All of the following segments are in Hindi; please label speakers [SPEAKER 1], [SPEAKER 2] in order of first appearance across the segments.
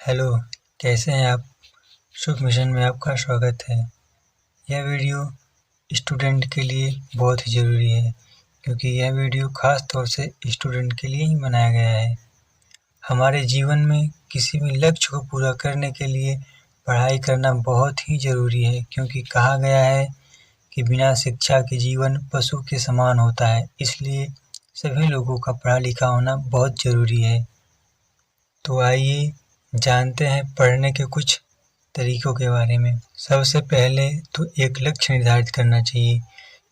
[SPEAKER 1] हेलो, कैसे हैं आप? सुख मिशन में आपका स्वागत है। यह वीडियो स्टूडेंट के लिए बहुत ही ज़रूरी है क्योंकि यह वीडियो ख़ास तौर से स्टूडेंट के लिए ही बनाया गया है। हमारे जीवन में किसी भी लक्ष्य को पूरा करने के लिए पढ़ाई करना बहुत ही ज़रूरी है क्योंकि कहा गया है कि बिना शिक्षा के जीवन पशु के समान होता है, इसलिए सभी लोगों का पढ़ा लिखा होना बहुत ज़रूरी है। तो आइए जानते हैं पढ़ने के कुछ तरीकों के बारे में। सबसे पहले तो एक लक्ष्य निर्धारित करना चाहिए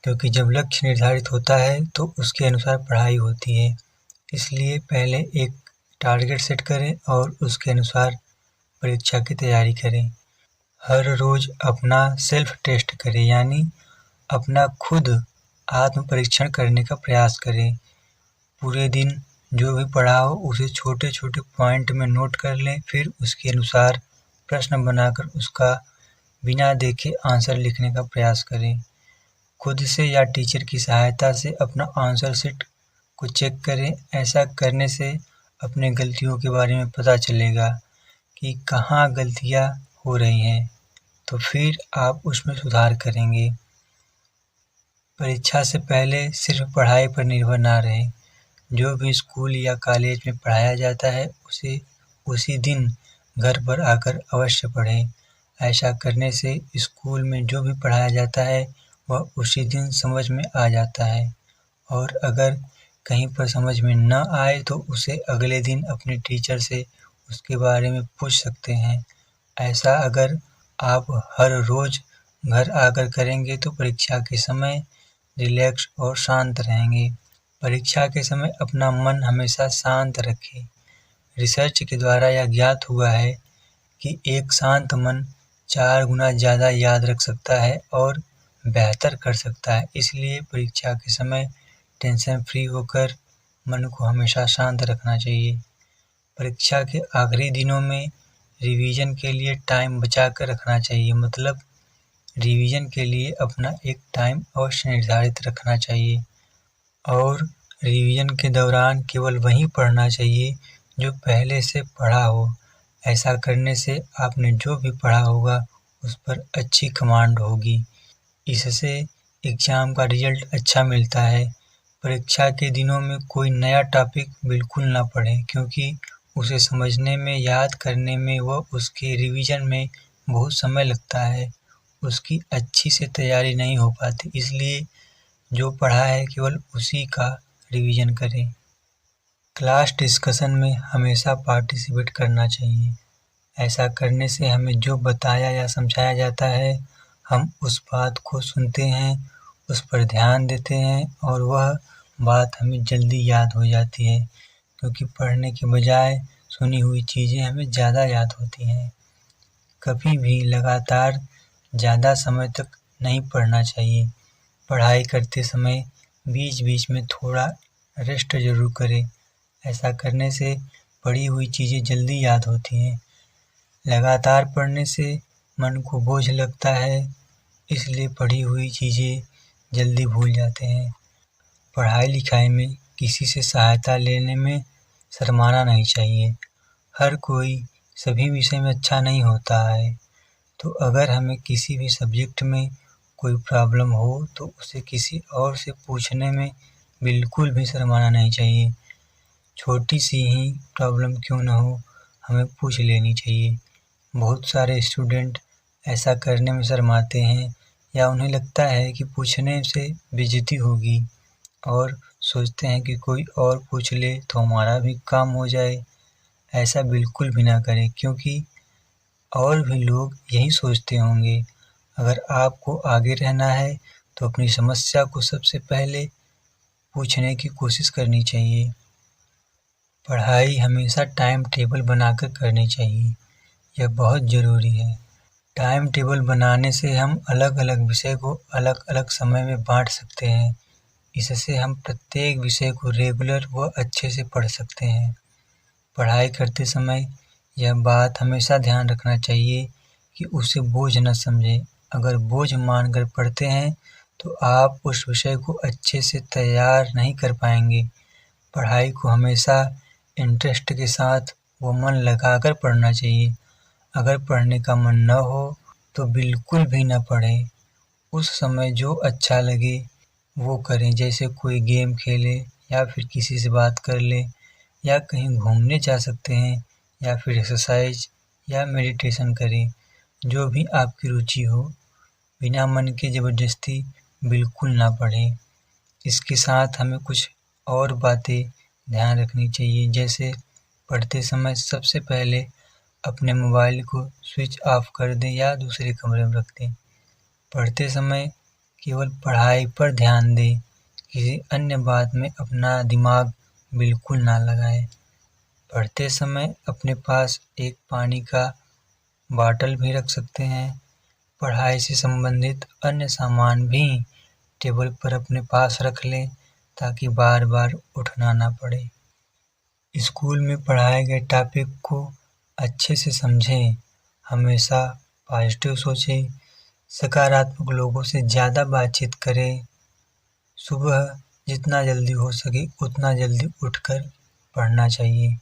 [SPEAKER 1] क्योंकि जब लक्ष्य निर्धारित होता है तो उसके अनुसार पढ़ाई होती है। इसलिए पहले एक टारगेट सेट करें और उसके अनुसार परीक्षा की तैयारी करें। हर रोज़ अपना सेल्फ टेस्ट करें, यानी अपना खुद आत्म परीक्षण करने का प्रयास करें। पूरे दिन जो भी पढ़ा हो उसे छोटे छोटे पॉइंट में नोट कर लें, फिर उसके अनुसार प्रश्न बनाकर उसका बिना देखे आंसर लिखने का प्रयास करें। खुद से या टीचर की सहायता से अपना आंसर शीट को चेक करें। ऐसा करने से अपने गलतियों के बारे में पता चलेगा कि कहाँ गलतियाँ हो रही हैं, तो फिर आप उसमें सुधार करेंगे। परीक्षा से पहले सिर्फ पढ़ाई पर निर्भर ना रहें। जो भी स्कूल या कॉलेज में पढ़ाया जाता है उसे उसी दिन घर पर आकर अवश्य पढ़ें। ऐसा करने से स्कूल में जो भी पढ़ाया जाता है वह उसी दिन समझ में आ जाता है, और अगर कहीं पर समझ में न आए तो उसे अगले दिन अपने टीचर से उसके बारे में पूछ सकते हैं। ऐसा अगर आप हर रोज़ घर आकर करेंगे तो परीक्षा के समय रिलैक्स और शांत रहेंगे। परीक्षा के समय अपना मन हमेशा शांत रखें। रिसर्च के द्वारा यह ज्ञात हुआ है कि एक शांत मन 4 गुना ज़्यादा याद रख सकता है और बेहतर कर सकता है। इसलिए परीक्षा के समय टेंशन फ्री होकर मन को हमेशा शांत रखना चाहिए। परीक्षा के आखिरी दिनों में रिवीजन के लिए टाइम बचा कर रखना चाहिए, मतलब रिवीजन के लिए अपना एक टाइम अवश्य निर्धारित रखना चाहिए, और रिवीजन के दौरान केवल वही पढ़ना चाहिए जो पहले से पढ़ा हो। ऐसा करने से आपने जो भी पढ़ा होगा उस पर अच्छी कमांड होगी। इससे एग्ज़ाम का रिजल्ट अच्छा मिलता है। परीक्षा के दिनों में कोई नया टॉपिक बिल्कुल ना पढ़ें क्योंकि उसे समझने में, याद करने में व उसके रिवीजन में बहुत समय लगता है। उसकी अच्छी से तैयारी नहीं हो पाती, इसलिए जो पढ़ा है केवल उसी का रिवीजन करें। क्लास डिस्कशन में हमेशा पार्टिसिपेट करना चाहिए। ऐसा करने से हमें जो बताया या समझाया जाता है हम उस बात को सुनते हैं, उस पर ध्यान देते हैं और वह बात हमें जल्दी याद हो जाती है, क्योंकि पढ़ने के बजाय सुनी हुई चीज़ें हमें ज़्यादा याद होती हैं। कभी भी लगातार ज़्यादा समय तक नहीं पढ़ना चाहिए। पढ़ाई करते समय बीच-बीच में थोड़ा रेस्ट ज़रूर करें। ऐसा करने से पढ़ी हुई चीज़ें जल्दी याद होती हैं। लगातार पढ़ने से मन को बोझ लगता है, इसलिए पढ़ी हुई चीज़ें जल्दी भूल जाते हैं। पढ़ाई-लिखाई में किसी से सहायता लेने में शर्माना नहीं चाहिए। हर कोई सभी विषय में अच्छा नहीं होता है, तो अगर हमें किसी भी सब्जेक्ट में कोई प्रॉब्लम हो तो उसे किसी और से पूछने में बिल्कुल भी शर्माना नहीं चाहिए। छोटी सी ही प्रॉब्लम क्यों न हो, हमें पूछ लेनी चाहिए। बहुत सारे स्टूडेंट ऐसा करने में शर्माते हैं या उन्हें लगता है कि पूछने से बेइज्जती होगी, और सोचते हैं कि कोई और पूछ ले तो हमारा भी काम हो जाए। ऐसा बिल्कुल भी ना करें क्योंकि और भी लोग यही सोचते होंगे। अगर आपको आगे रहना है तो अपनी समस्या को सबसे पहले पूछने की कोशिश करनी चाहिए। पढ़ाई हमेशा टाइम टेबल बनाकर करनी चाहिए, यह बहुत ज़रूरी है। टाइम टेबल बनाने से हम अलग-अलग विषय को अलग-अलग समय में बाँट सकते हैं। इससे हम प्रत्येक विषय को रेगुलर व अच्छे से पढ़ सकते हैं। पढ़ाई करते समय यह बात हमेशा ध्यान रखना चाहिए कि उसे बोझ न समझें। अगर बोझ मानकर पढ़ते हैं तो आप उस विषय को अच्छे से तैयार नहीं कर पाएंगे। पढ़ाई को हमेशा इंटरेस्ट के साथ वो मन लगाकर पढ़ना चाहिए। अगर पढ़ने का मन न हो तो बिल्कुल भी न पढ़ें। उस समय जो अच्छा लगे वो करें, जैसे कोई गेम खेले या फिर किसी से बात कर ले या कहीं घूमने जा सकते हैं या फिर एक्सरसाइज या मेडिटेशन करें। जो भी आपकी रुचि हो, बिना मन के ज़बरदस्ती बिल्कुल ना पढ़ें। इसके साथ हमें कुछ और बातें ध्यान रखनी चाहिए, जैसे पढ़ते समय सबसे पहले अपने मोबाइल को स्विच ऑफ कर दें या दूसरे कमरे में रख दें। पढ़ते समय केवल पढ़ाई पर ध्यान दें, किसी अन्य बात में अपना दिमाग बिल्कुल ना लगाएं। पढ़ते समय अपने पास एक पानी का बॉटल भी रख सकते हैं। पढ़ाई से संबंधित अन्य सामान भी टेबल पर अपने पास रख लें ताकि बार बार उठना ना पड़े। स्कूल में पढ़ाए गए टॉपिक को अच्छे से समझें, हमेशा पॉजिटिव सोचें, सकारात्मक लोगों से ज़्यादा बातचीत करें। सुबह जितना जल्दी हो सके उतना जल्दी उठकर पढ़ना चाहिए।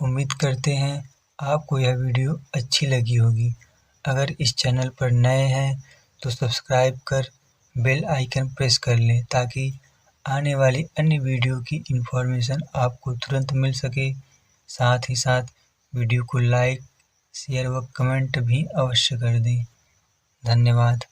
[SPEAKER 1] उम्मीद करते हैं आपको यह वीडियो अच्छी लगी होगी। अगर इस चैनल पर नए हैं तो सब्सक्राइब कर बेल आइकन प्रेस कर लें ताकि आने वाली अन्य वीडियो की इन्फॉर्मेशन आपको तुरंत मिल सके। साथ ही साथ वीडियो को लाइक, शेयर व कमेंट भी अवश्य कर दें। धन्यवाद।